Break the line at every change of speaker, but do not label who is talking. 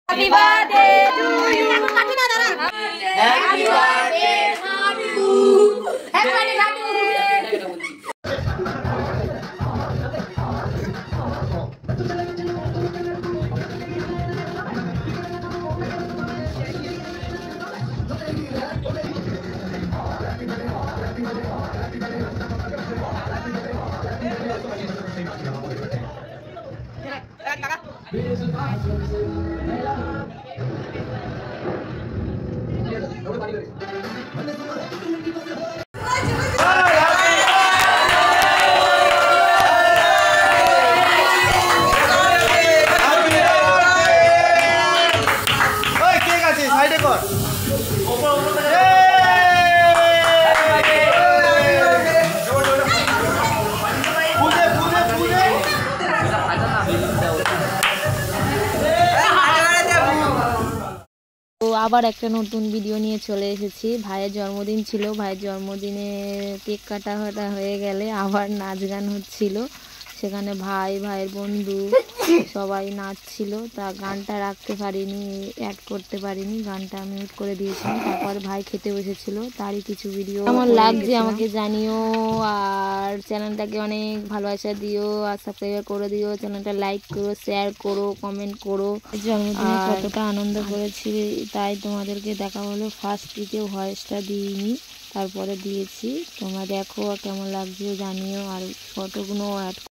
Happy birthday to you. Happy birthday to you. Happy birthday to you. আবার একটা নতুন video নিয়ে চলে এসেছি। ভাইয়ের জন্মদিন ছিল, ভাইয়ের জন্মদিনে কেক কাটা হয়ে গেলে আবার নাচ গান হচ্ছিল। সেখানে ভাইয়ের বন্ধু সবাই নাচছিল। তা গানটা রাখতে পারিনি, অ্যাড করতে পারিনি, গানটা মিউট করে দিয়েছিলাম। তারপর ভাই খেতে বসেছিল, তারই কিছু ভিডিও কেমন লাগছে আমাকে জানিও। আর চ্যানেলটাকে অনেক ভালোবাসা দিও, আর সাবস্ক্রাইব করে দিও, চ্যানেলটা লাইক করো, শেয়ার করো, কমেন্ট করো। জন্মদিনে কতটা আনন্দ করেছি তাই তোমাদেরকে দেখা হলো। ফার্স্ট দিকে ভয়েসটা দিইনি, তারপরে দিয়েছি। তোমরা দেখো কেমন লাগছে জানিও, আর ফটোগুলো অ্যাড